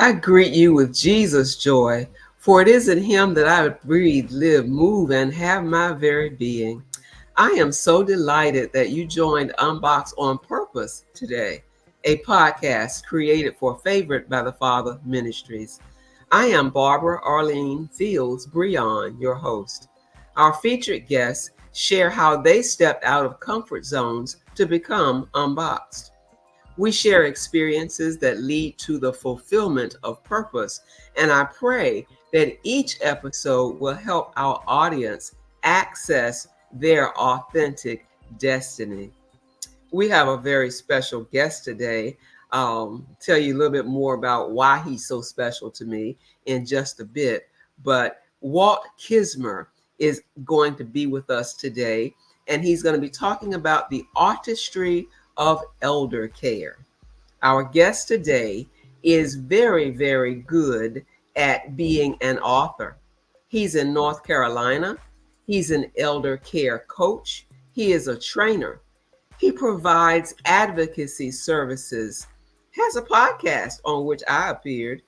I greet you with Jesus' joy, for it is in him that I breathe, live, move, and have my very being. I am so delighted that you joined Unbox on Purpose today, a podcast created for Favored by the Father Ministries. I am Barbara Arlene Fields Brehon, your host. Our featured guests share how they stepped out of comfort zones to become unboxed. We share experiences that lead to the fulfillment of purpose, and I pray that each episode will help our audience access their authentic destiny. We have a very special guest today. Tell you a little bit more about why he's so special to me in just a bit. But Walt Kasmir is going to be with us today, and he's going to be talking about the artistry of elder care. Our guest today is very, very good at being an author. He's in North Carolina. He's an elder care coach. He is a trainer. He provides advocacy services, has a podcast on which I appeared.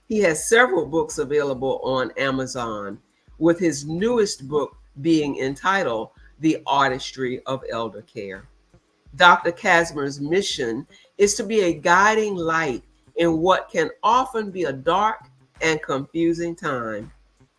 He has several books available on Amazon, with his newest book being entitled The Artistry of Elder Care. Dr. Kasmir's mission is to be a guiding light in what can often be a dark and confusing time.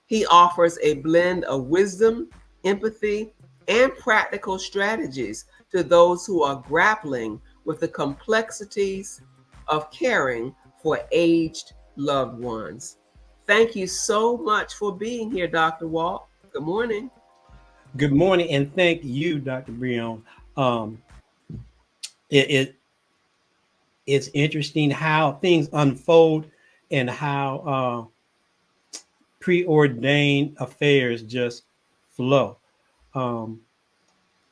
He offers a blend of wisdom, empathy, and practical strategies to those who are grappling with the complexities of caring for aged loved ones. Thank you so much for being here, Dr. Walt. Good morning. Good morning, and thank you, Dr. Brehon. Um, it's interesting how things unfold and how preordained affairs just flow. Um,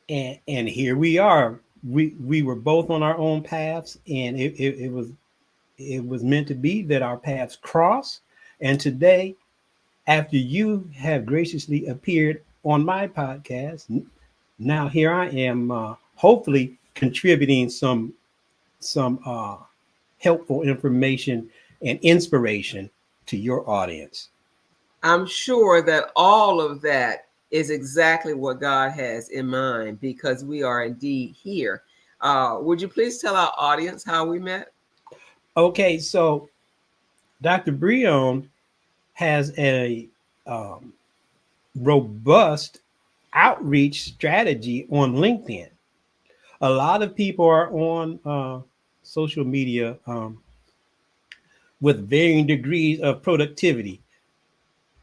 and here we are. We were both on our own paths, and it was meant to be that our paths cross. And today, after you have graciously appeared on my podcast, now here I am, hopefully contributing some helpful information and inspiration to your audience. I'm sure that all of that is exactly what God has in mind because we are indeed here. Would you please tell our audience how we met? Okay, so Dr. Brehon has a um, robust outreach strategy on LinkedIn. A lot of people are on social media with varying degrees of productivity.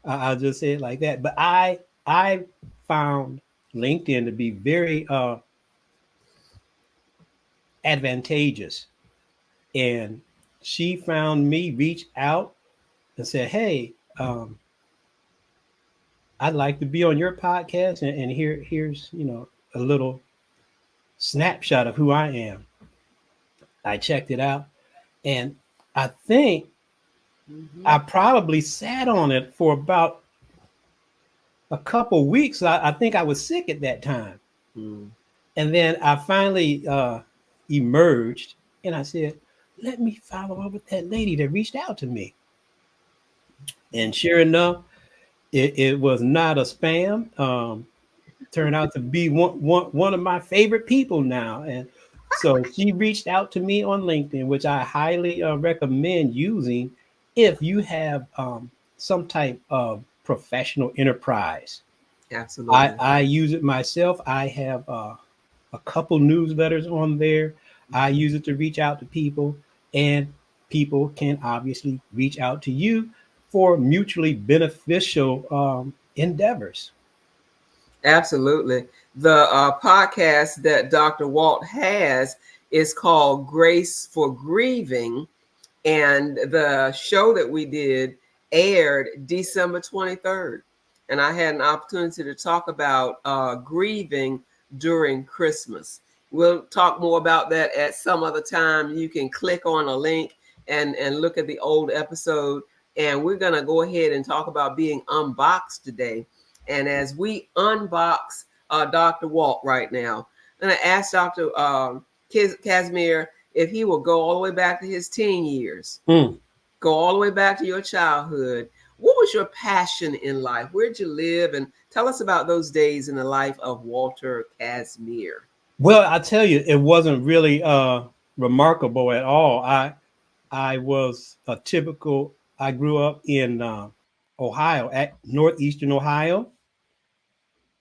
I'll just say it like that. But I found LinkedIn to be very advantageous, and she found me, reached out, and said, "Hey, I'd like to be on your podcast, and here's a little snapshot of who I am." I checked it out, and I think I probably sat on it for about a couple weeks. I think I was sick at that time. Mm. And then I finally emerged, and I said, let me follow up with that lady that reached out to me. And sure enough, it was not a spam. Turned out to be one of my favorite people now. And so she reached out to me on LinkedIn, which I highly recommend using if you have some type of professional enterprise. Absolutely. I use it myself. I have a couple newsletters on there. I use it to reach out to people, and people can obviously reach out to you for mutually beneficial endeavors. Absolutely. The podcast that Dr. Walt has is called Grace for Grieving. And the show that we did aired December 23rd. And I had an opportunity to talk about grieving during Christmas. We'll talk more about that at some other time. You can click on a link and look at the old episode. And we're going to go ahead and talk about being unboxed today. And as we unbox Dr. Walt right now, I'm going to ask Dr. Kasmir if he will go all the way back to his teen years. Mm. go all the way back to your childhood. What was your passion in life? Where'd you live? And tell us about those days in the life of Walter Kasmir. Well, I tell you, it wasn't really remarkable at all. I was a typical. I grew up in Ohio, at northeastern Ohio,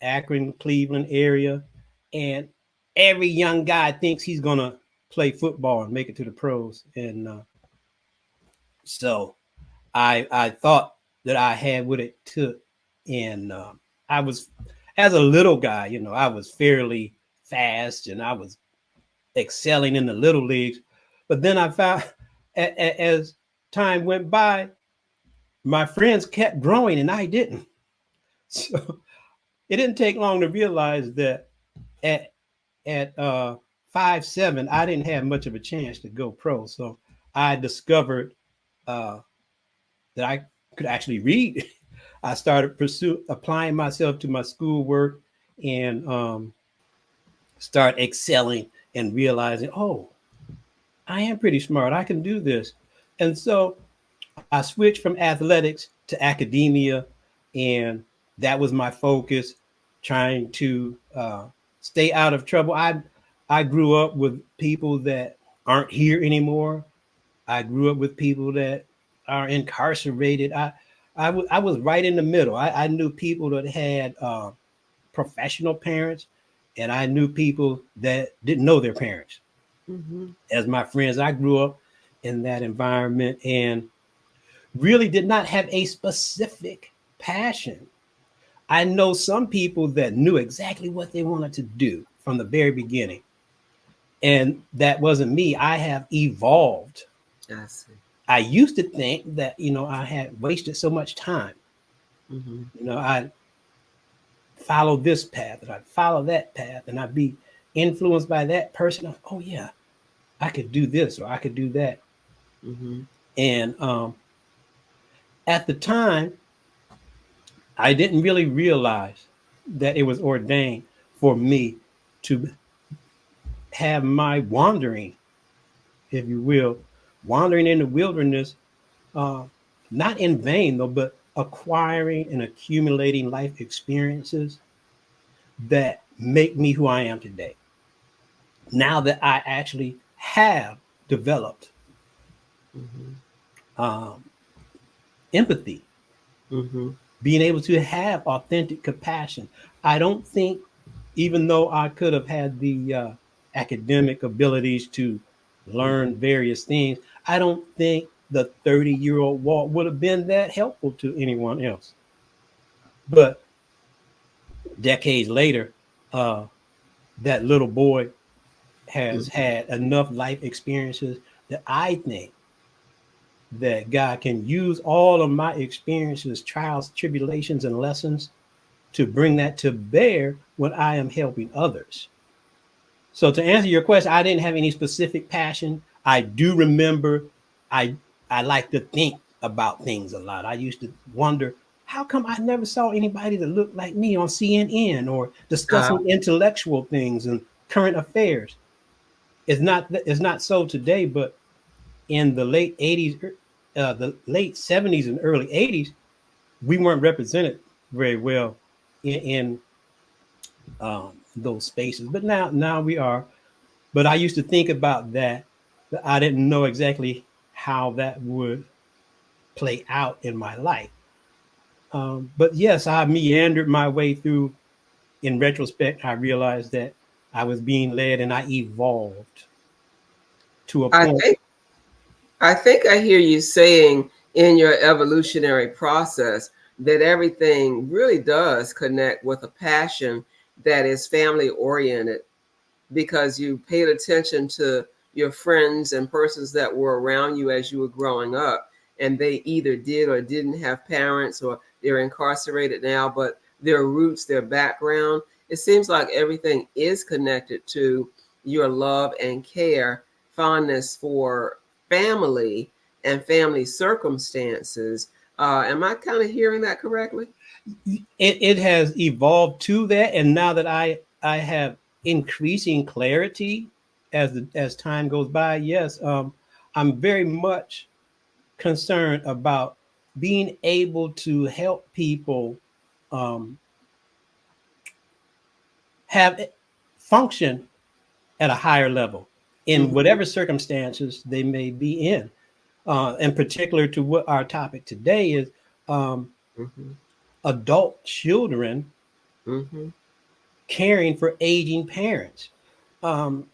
Akron, Cleveland area, and every young guy thinks he's gonna play football and make it to the pros. And so I thought that I had what it took, and I was, as a little guy, I was fairly fast, and I was excelling in the little leagues. But then I found, as time went by, my friends kept growing and I didn't. So it didn't take long to realize that at 5'7", I didn't have much of a chance to go pro. So I discovered that I could actually read. I started applying myself to my schoolwork, and start excelling and realizing, oh, I am pretty smart. I can do this. And so I switched from athletics to academia, and that was my focus, trying to stay out of trouble. I grew up with people that aren't here anymore. I grew up with people that are incarcerated. I was right in the middle. I knew people that had professional parents, and I knew people that didn't know their parents as my friends. I grew up in that environment and really did not have a specific passion. I know some people that knew exactly what they wanted to do from the very beginning. And that wasn't me. I have evolved. I see. I used to think that, I had wasted so much time. I follow this path and I'd follow that path and I'd be influenced by that person. Oh yeah, I could do this or I could do that. And at the time, I didn't really realize that it was ordained for me to have my wandering, if you will, wandering in the wilderness, not in vain though, but acquiring and accumulating life experiences that make me who I am today. Now that I actually have developed empathy, being able to have authentic compassion. I don't think, even though I could have had the academic abilities to learn various things, I don't think the 30-year-old Walt would have been that helpful to anyone else. But decades later, that little boy has had enough life experiences that I think that God can use all of my experiences, trials, tribulations, and lessons to bring that to bear when I am helping others. So to answer your question, I didn't have any specific passion. I do remember I like to think about things a lot. I used to wonder, how come I never saw anybody that looked like me on CNN or discussing intellectual things and current affairs? It's not so today, but in the late 80s, the late 70s and early 80s, we weren't represented very well in those spaces. But now we are. But I used to think about that, but I didn't know exactly how that would play out in my life. But yes, I meandered my way through. In retrospect, I realized that I was being led and I evolved to a I point. think I think I hear you saying in your evolutionary process that everything really does connect with a passion that is family oriented, because you paid attention to your friends and persons that were around you as you were growing up, and they either did or didn't have parents, or they're incarcerated now, but their roots, their background, it seems like everything is connected to your love and care, fondness for family and family circumstances. Am I kind of hearing that correctly? It has evolved to that, and now that I have increasing clarity as time goes by, yes, I'm very much concerned about being able to help people have function at a higher level in Mm-hmm. whatever circumstances they may be in particular to what our topic today is, um, Mm-hmm. adult children Mm-hmm. caring for aging parents. Um,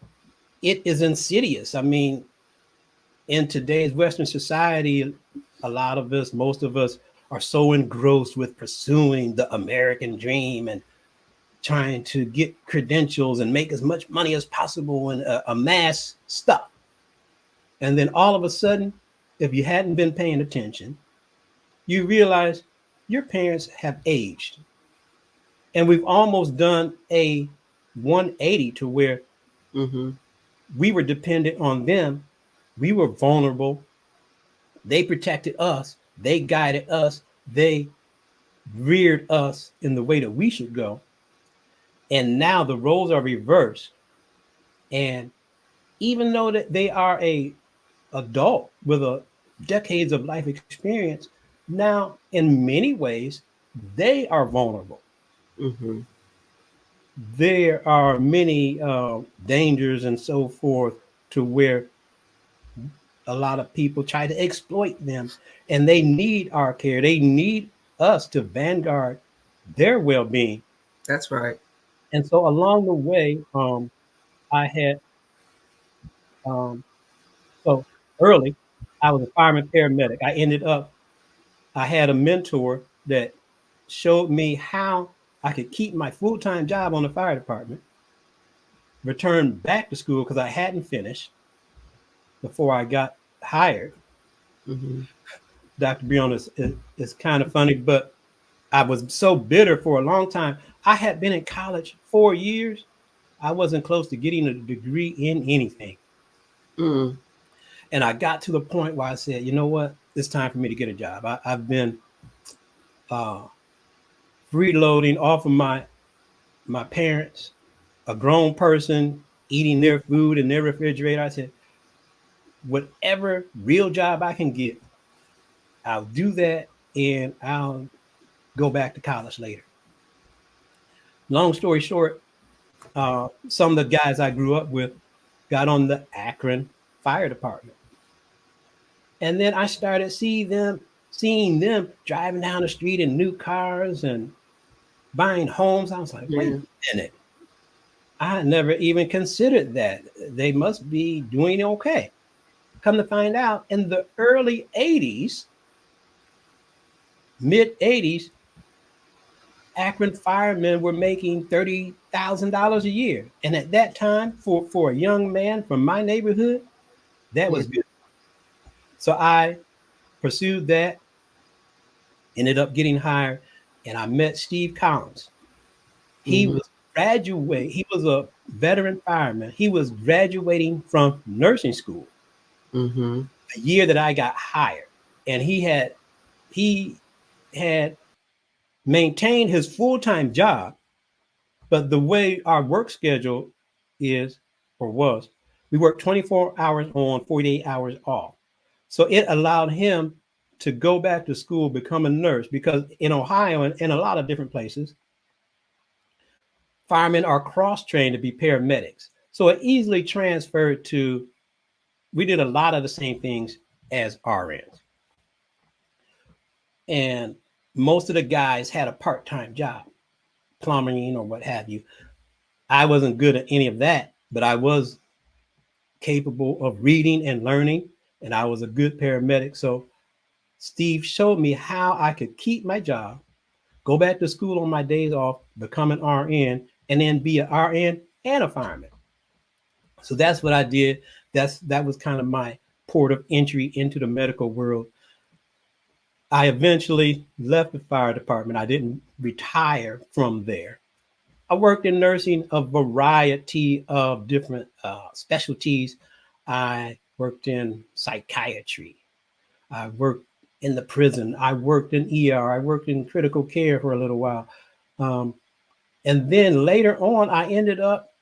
it is insidious. I mean, in today's Western society, a lot of us, most of us, are so engrossed with pursuing the American dream and trying to get credentials and make as much money as possible and amass stuff. And then all of a sudden, if you hadn't been paying attention, you realize your parents have aged. And we've almost done a 180 to where Mm-hmm. we were dependent on them. We were vulnerable. They protected us. They guided us. They reared us in the way that we should go. And now the roles are reversed. And even though that they are a adult with a decades of life experience, now in many ways they are vulnerable. Mm-hmm. There are many dangers and so forth to where a lot of people try to exploit them, and they need our care. They need us to vanguard their well-being. That's right. And so along the way, I had um, so early, I was a fireman paramedic. I had a mentor that showed me how I could keep my full-time job on the fire department, return back to school because I hadn't finished before I got hired. Mm-hmm. Dr. Brehon is kind of funny, but I was so bitter for a long time. I had been in college 4 years. I wasn't close to getting a degree in anything. Mm. And I got to the point where I said, you know what? It's time for me to get a job. I've been uh, freeloading off of my parents, a grown person eating their food in their refrigerator. I said, whatever real job I can get, I'll do that and I'll go back to college later. Long story short, some of the guys I grew up with got on the Akron Fire Department. And then I started seeing them driving down the street in new cars and buying homes. I was like, wait Yeah. a minute. I never even considered that. They must be doing okay. Come to find out, in the early 80s, mid 80s, Akron firemen were making $30,000 a year. And at that time, for a young man from my neighborhood, that Yeah. was good. So I pursued that, ended up getting hired, and I met Steve Collins. He Mm-hmm. was he was a veteran fireman. He was graduating from nursing school Mm-hmm. the year that I got hired. And he had maintained his full-time job, but the way our work schedule is or was, we worked 24 hours on, 48 hours off. So it allowed him to go back to school, become a nurse, because in Ohio and in a lot of different places, firemen are cross-trained to be paramedics. So it easily transferred to, we did a lot of the same things as RNs. And most of the guys had a part-time job, plumbing or what have you. I wasn't good at any of that, but I was capable of reading and learning, and I was a good paramedic. So Steve showed me how I could keep my job, go back to school on my days off, become an RN, and then be an RN and a fireman. So that's what I did. That was kind of my port of entry into the medical world. I eventually left the fire department. I didn't retire from there. I worked in nursing, a variety of different specialties. I worked in psychiatry. I worked in the prison. I worked in ER. I worked in critical care for a little while. Um, and then later on, I ended up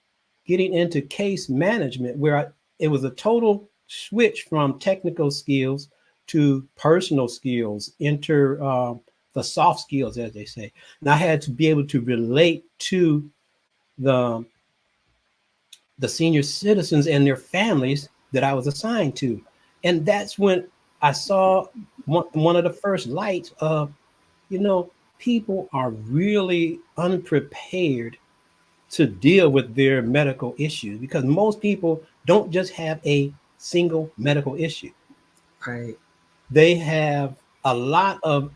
getting into case management, where it was a total switch from technical skills to personal skills, the soft skills, as they say. And I had to be able to relate to the senior citizens and their families that I was assigned to. And that's when I saw one of the first lights of, people are really unprepared to deal with their medical issues, because most people don't just have a single medical issue. Right. They have a lot of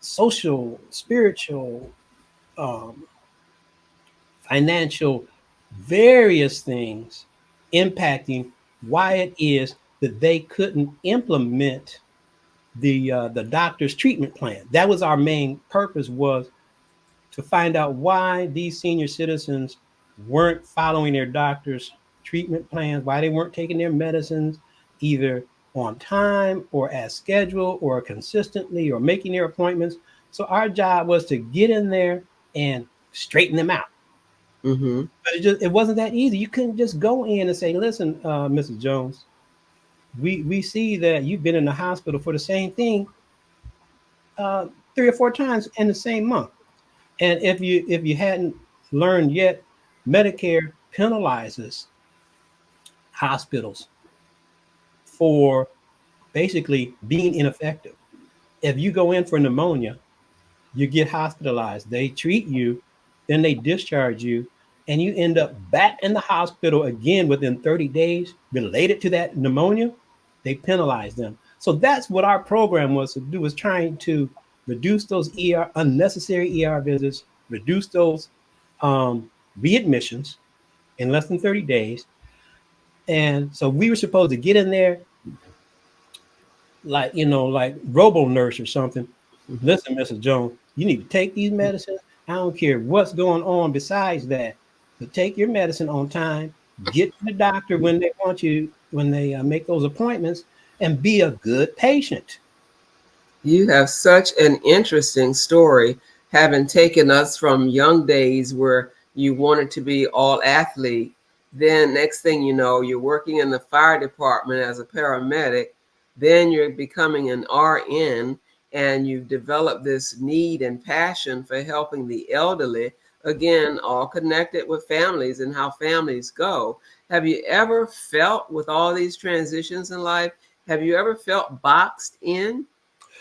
social, spiritual, um, financial, various things impacting why it is that they couldn't implement the doctor's treatment plan. That was our main purpose, was to find out why these senior citizens weren't following their doctor's treatment plans, why they weren't taking their medicines either on time or as scheduled or consistently or making their appointments. So our job was to get in there and straighten them out. Mm-hmm. But it wasn't that easy. You couldn't just go in and say, "Listen, Mrs. Jones, we see that you've been in the hospital for the same thing 3 or 4 times in the same month." And if you hadn't learned yet, Medicare penalizes hospitals for basically being ineffective. If you go in for pneumonia, you get hospitalized, they treat you, then they discharge you, and you end up back in the hospital again within 30 days related to that pneumonia. They penalize them. So that's what our program was to do, was trying to reduce those unnecessary ER visits, reduce those readmissions in less than 30 days. And so we were supposed to get in there like robo nurse or something. Mm-hmm. Listen, Mrs. Jones, you need to take these medicines. I don't care what's going on besides that, but take your medicine on time. Get to the doctor when they want you, when they make those appointments, and be a good patient. You have such an interesting story, having taken us from young days where you wanted to be all athlete. Then, next thing you know, you're working in the fire department as a paramedic. Then you're becoming an RN, and you've developed this need and passion for helping the elderly. Again, all connected with families and how families go. Have you ever felt, with all these transitions in life, have you ever felt boxed in?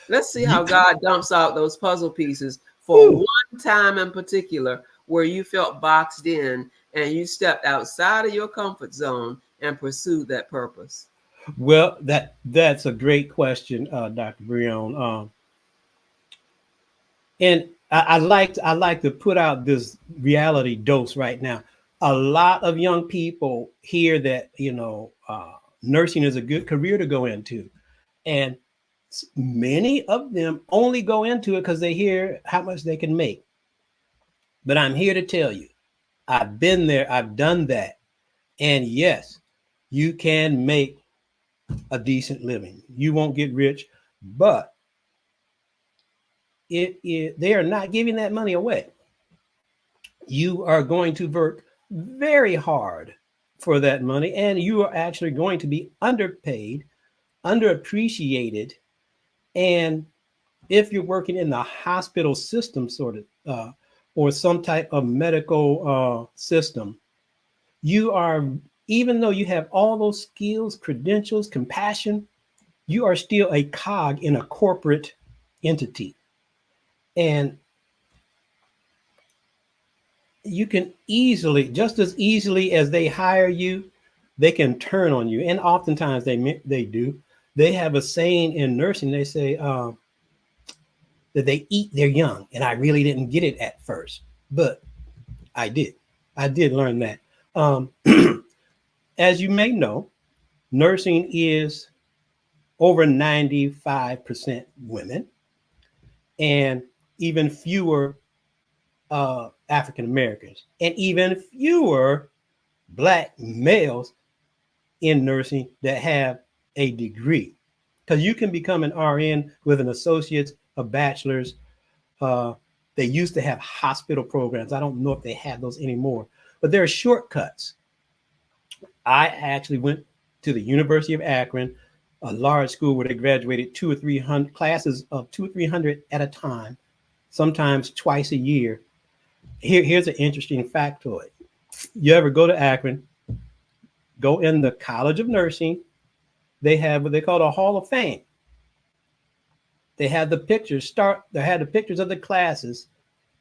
Let's see how God dumps out those puzzle pieces for Whew. one time in particular where you felt boxed in and you stepped outside of your comfort zone and pursued that purpose. Well, that's a great question, Dr. Brehon. And I like to put out this reality dose right now. A lot of young people hear that nursing is a good career to go into, and many of them only go into it because they hear how much they can make. But I'm here to tell you, I've been there, I've done that, and yes, you can make a decent living. You won't get rich, but they are not giving that money away. You are going to work very hard for that money, and you are actually going to be underpaid, underappreciated. And if you're working in the hospital system, sort of, or some type of medical system, you are, even though you have all those skills, credentials, compassion, you are still a cog in a corporate entity. And you can easily, just as easily as they hire you, they can turn on you, and oftentimes they do. They have a saying in nursing. They say that they eat their young, and I really didn't get it at first, but I did. I did learn that. Um, as you may know, nursing is over 95% women, and even fewer African Americans, and even fewer Black males in nursing that have a degree. Because you can become an RN with an associate's, a bachelor's. Uh, they used to have hospital programs. I don't know if they have those anymore, but there are shortcuts. I actually went to the University of Akron, a large school where they graduated 200 or 300 classes of 200 or 300 at a time, sometimes twice a year. Here's an interesting factoid. You ever go to Akron, go in the College of Nursing, they have what they call a Hall of Fame. They had the pictures of the classes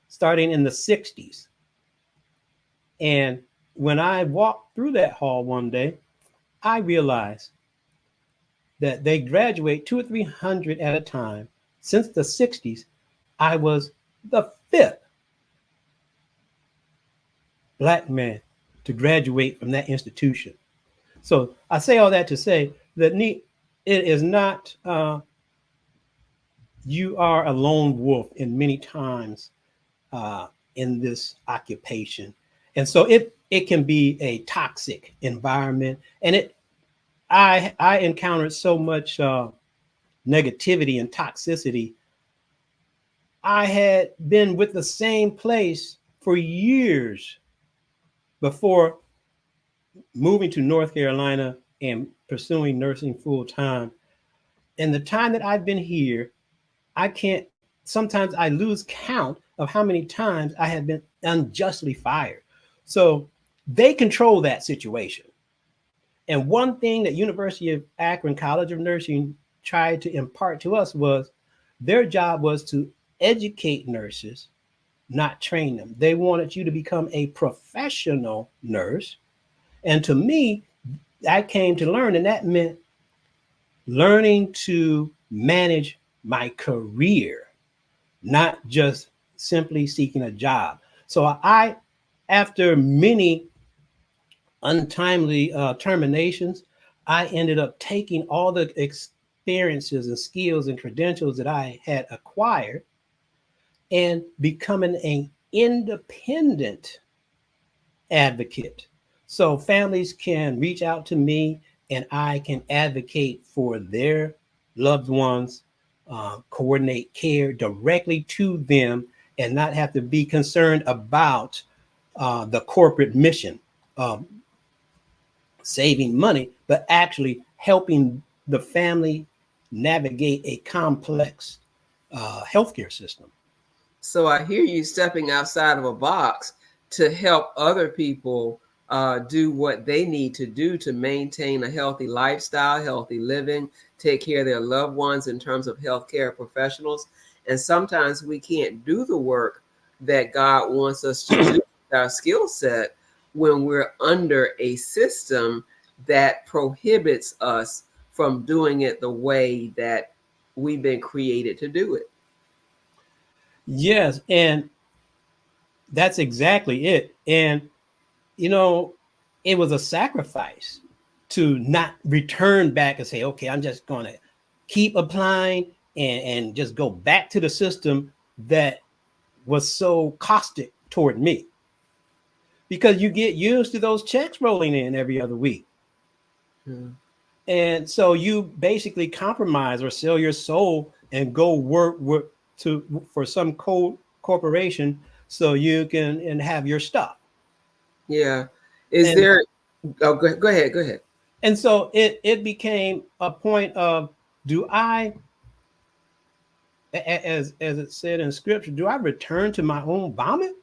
starting in the 60s. And when I walked through that hall one day, I realized that they graduate 200 or 300 at a time. Since the 60s, I was the fifth Black man to graduate from that institution. So I say all that to say that it is not, you are a lone wolf in many times in this occupation. And so it can be a toxic environment. And I encountered so much negativity and toxicity. I had been with the same place for years before moving to North Carolina and pursuing nursing full time. And the time that I've been here, sometimes I lose count of how many times I have been unjustly fired. So they control that situation. And one thing that University of Akron College of Nursing tried to impart to us was their job was to educate nurses, not train them. They wanted you to become a professional nurse. And to me, I came to learn, and that meant learning to manage my career, not just simply seeking a job. So after many untimely terminations, I ended up taking all the experiences and skills and credentials that I had acquired and becoming an independent advocate. So families can reach out to me and I can advocate for their loved ones, coordinate care directly to them, and not have to be concerned about the corporate mission of saving money, but actually helping the family navigate a complex healthcare system. So I hear you stepping outside of a box to help other people do what they need to do to maintain a healthy lifestyle, healthy living, take care of their loved ones in terms of healthcare professionals. And sometimes we can't do the work that God wants us to do with our skill set when we're under a system that prohibits us from doing it the way that we've been created to do it. Yes, and that's exactly it. And, it was a sacrifice to not return back and say, okay, I'm just going to keep applying and just go back to the system that was so caustic toward me. Because you get used to those checks rolling in every other week. Hmm. And so you basically compromise or sell your soul and go work for some corporation so you can and have your stuff. Yeah. Go ahead. And so it became a point of, do I, as it said in scripture, do I return to my own vomit?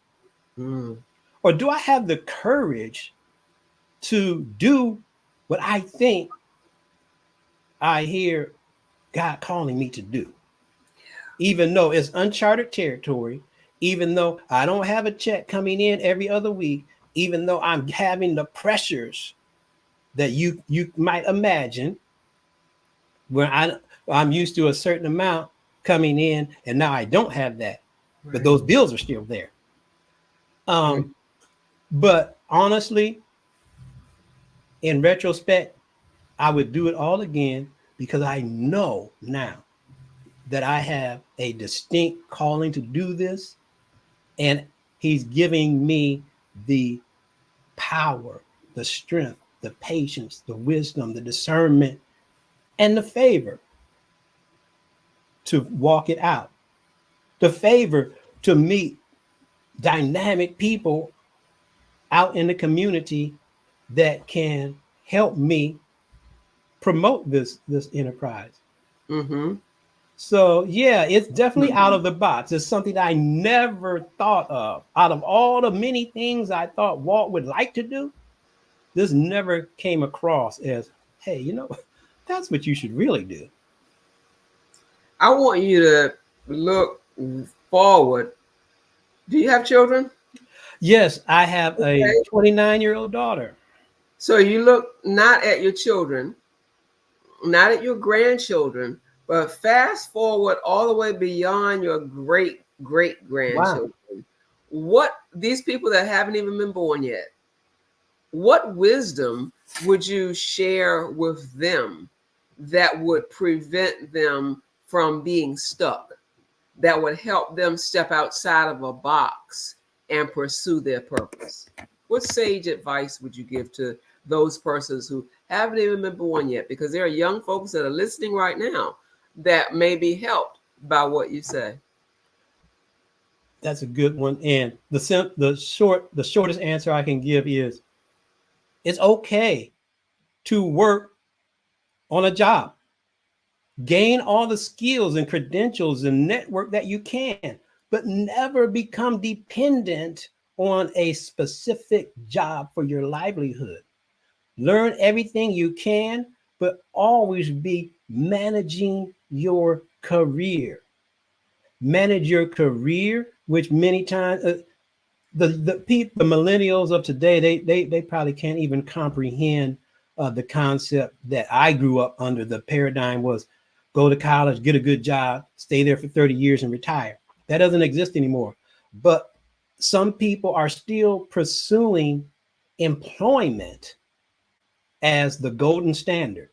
Mm. Or do I have the courage to do what I think I hear God calling me to do? Even though it's uncharted territory, even though I don't have a check coming in every other week, even though I'm having the pressures that you might imagine, where I'm used to a certain amount coming in, and now I don't have that, right. But those bills are still there. Right. But honestly, in retrospect, I would do it all again because I know now that I have a distinct calling to do this, and he's giving me the power, the strength, the patience, the wisdom, the discernment, and the favor to walk it out. The favor to meet dynamic people out in the community that can help me promote this enterprise. Mm-hmm. So yeah, it's definitely out of the box. It's something I never thought of. Out of all the many things I thought Walt would like to do, this never came across as, hey, that's what you should really do. I want you to look forward. Do you have children? Yes, I have a Okay. 29-year-old daughter. So you look not at your children, not at your grandchildren, but fast forward all the way beyond your great great Wow. grandchildren. What these people that haven't even been born yet, what wisdom would you share with them that would prevent them from being stuck, that would help them step outside of a box and pursue their purpose? What sage advice would you give to those persons who haven't even been born yet? Because there are young folks that are listening right now that may be helped by what you say. That's a good one. And the shortest answer I can give is it's okay to work on a job. Gain all the skills and credentials and network that you can, but never become dependent on a specific job for your livelihood. Learn everything you can, but always be managing your career. Manage your career, which many times the millennials of today, they probably can't even comprehend the concept that I grew up under. The paradigm was go to college, get a good job, stay there for 30 years and retire. That doesn't exist anymore. But some people are still pursuing employment as the golden standard.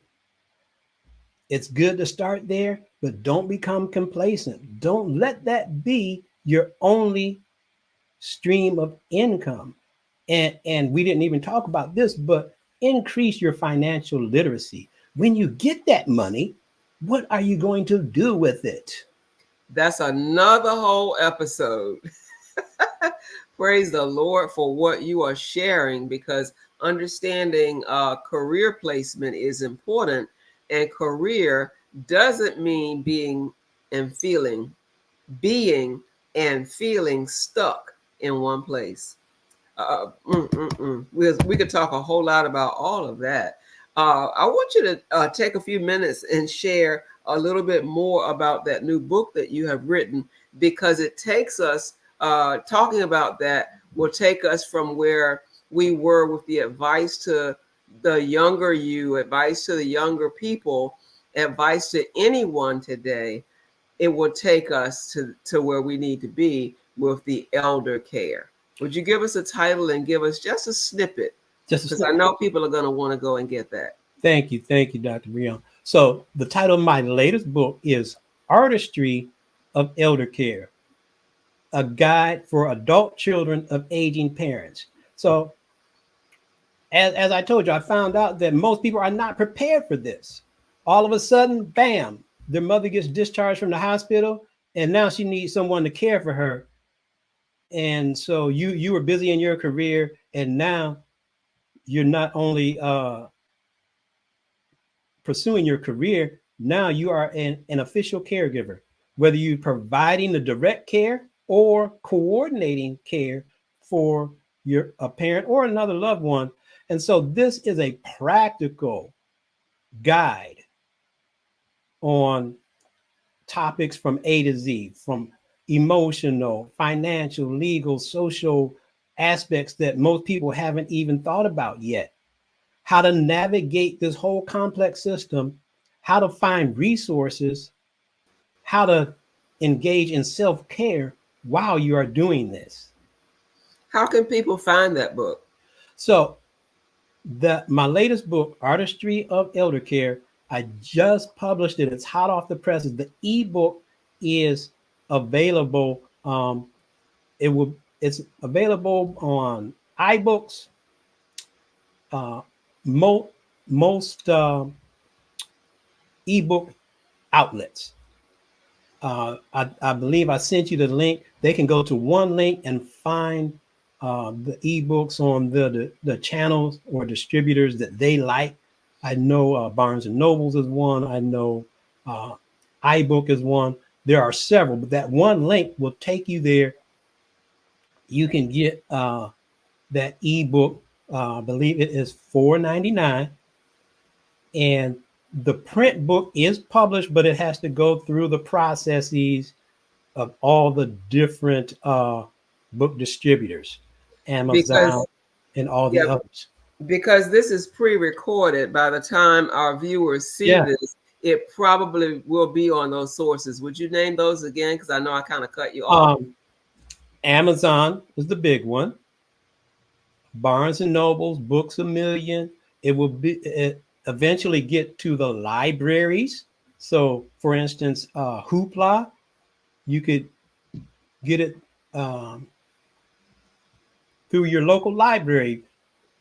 It's good to start there, but don't become complacent. Don't let that be your only stream of income. And we didn't even talk about this, but increase your financial literacy. When you get that money, what are you going to do with it? That's another whole episode. Praise the Lord for what you are sharing, because understanding career placement is important. And career doesn't mean being and feeling stuck in one place. We could talk a whole lot about all of that. I want you to take a few minutes and share a little bit more about that new book that you have written, because it takes us, talking about that will take us from where we were with the advice to the younger you, advice to the younger people, advice to anyone today. It will take us to where we need to be with the elder care. Would you give us a title and give us just a snippet? Just a Because I snap. know people are going to want to go and get that. Thank you, Dr. Brehon. So the title of my latest book is Artistry of Elder Care, a guide for adult children of aging parents. So as I told you, I found out that most people are not prepared for this. All of a sudden, bam, their mother gets discharged from the hospital, and now she needs someone to care for her. And so you were busy in your career, and now you're not only pursuing your career, now you are an official caregiver, whether you're providing the direct care or coordinating care for a parent or another loved one. And so this is a practical guide on topics from A to Z, from emotional, financial, legal, social aspects that most people haven't even thought about yet. How to navigate this whole complex system, how to find resources, how to engage in self-care while you are doing this. How can people find that book? So my latest book, Artistry of Elder Care, I just published it. It's hot off the presses. The ebook is available. It's available on iBooks, most ebook outlets. I believe I sent you the link. They can go to one link and find the ebooks on the channels or distributors that they like. I know Barnes and Nobles is one. I know uh, iBook is one. There are several, but that one link will take you there. You can get that ebook. I believe it is $4.99, and the print book is published, but it has to go through the processes of all the different book distributors, Because Amazon, and all yeah, the others. because this is pre-recorded. By the time our viewers see Yeah. this, it probably will be on those sources. Would you name those again? Because I know I kind of cut you off. Um, Amazon is the big one. Barnes and Nobles, Books a Million. It will be eventually get to the libraries. So, for instance, Hoopla, you could get it um, through your local library.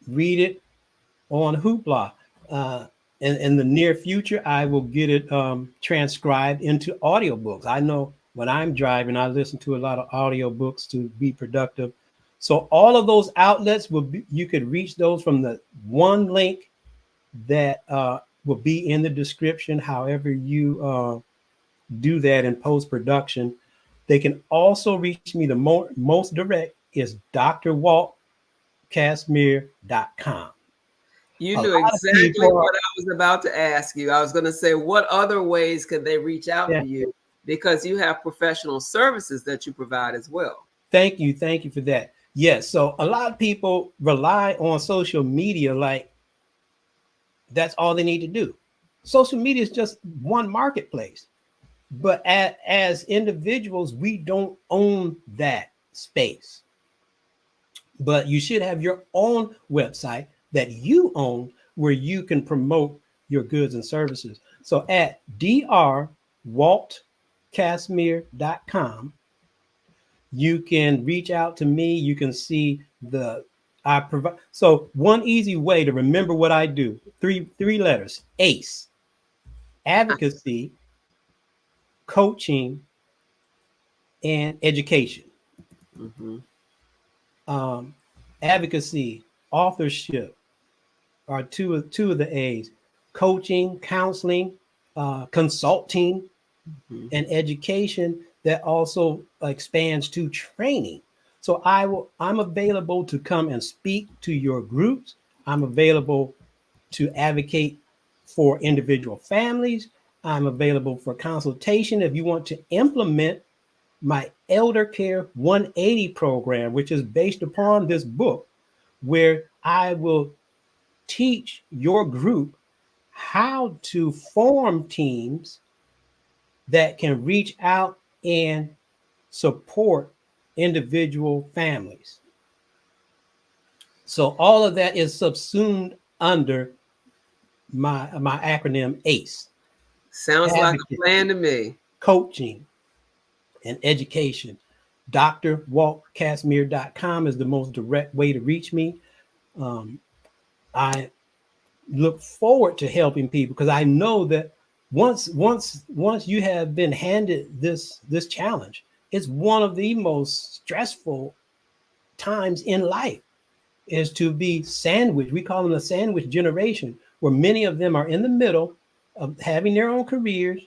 Read it on Hoopla. Uh, in the near future, I will get it transcribed into audiobooks. I know when I'm driving, I listen to a lot of audiobooks to be productive. So all of those outlets will be, you could reach those from the one link that will be in the description. However you do that in post production, they can also reach me. The most direct is drwaltkasmir.com. You A knew lot of exactly people are, what I was about to ask you. I was going to say, what other ways could they reach out yeah, to you? Because you have professional services that you provide as well. thank you for that. Yes, so a lot of people rely on social media like that's all they need to do. Social media is just one marketplace, but as individuals, we don't own that space. But you should have your own website that you own where you can promote your goods and services. So at drwaltkasmir.com, you can reach out to me. You can see the I provide. So one easy way to remember what I do: three letters: ACE, advocacy, coaching, and education. Mm-hmm. Um, Advocacy, authorship are two of the A's. Coaching, counseling, consulting, Mm-hmm. and education that also expands to training. So I'm available to come and speak to your groups. I'm available to advocate for individual families. I'm available for consultation if you want to implement my Elder Care 180 program, which is based upon this book, where I will teach your group how to form teams that can reach out and support individual families. So all of that is subsumed under my acronym ACE: Sounds like a advocacy, plan to me. coaching, and education. drwaltkasmir.com is the most direct way to reach me. Um, I look forward to helping people because I know that once you have been handed this challenge, it's one of the most stressful times in life is to be sandwiched. We call them the sandwich generation, where many of them are in the middle of having their own careers,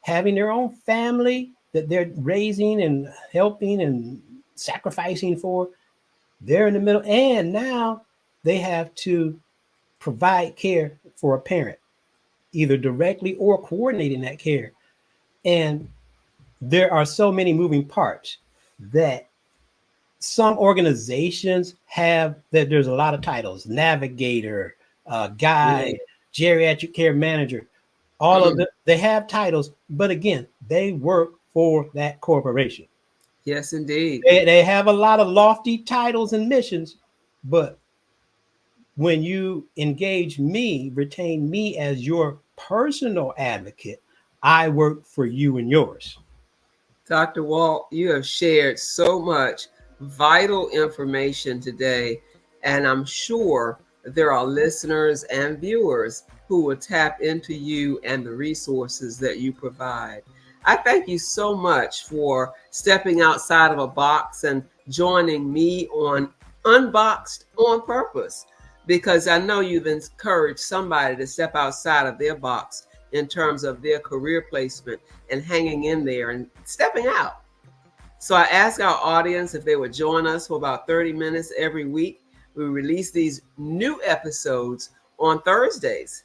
having their own family that they're raising and helping and sacrificing for. They're in the middle, and now they have to provide care for a parent, either directly or coordinating that care. And there are so many moving parts that some organizations have that there's a lot of titles: navigator, Yeah. guide, geriatric care manager. All of them, they have titles, but again, they work for that corporation. Yes, indeed. They have a lot of lofty titles and missions, but when you engage me, retain me as your personal advocate, I work for you and yours. Dr. Walt, you have shared so much vital information today, and I'm sure there are listeners and viewers who will tap into you and the resources that you provide. I thank you so much for stepping outside of a box and joining me on Unboxed on Purpose. because I know you've encouraged somebody to step outside of their box in terms of their career placement and hanging in there and stepping out. So I ask our audience if they would join us for about 30 minutes every week. We release these new episodes on Thursdays.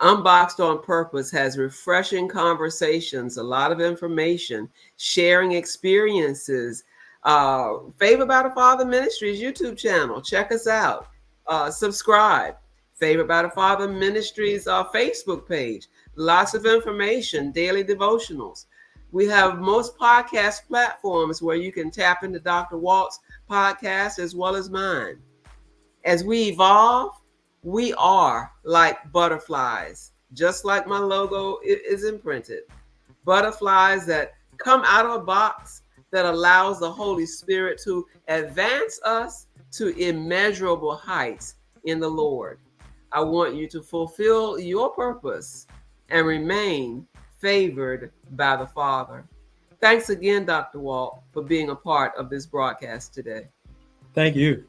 Unboxed on Purpose has refreshing conversations, a lot of information, sharing experiences. Favor by the Father Ministries YouTube channel. Check us out. Subscribe. Favor by the Father Ministries Facebook page. Lots of information, daily devotionals. We have most podcast platforms where you can tap into Dr. Walt's podcast as well as mine. As we evolve, we are like butterflies, just like my logo is imprinted. Butterflies that come out of a box that allows the Holy Spirit to advance us to immeasurable heights in the Lord. I want you to fulfill your purpose and remain favored by the Father. Thanks again, Dr. Walt, for being a part of this broadcast today. Thank you.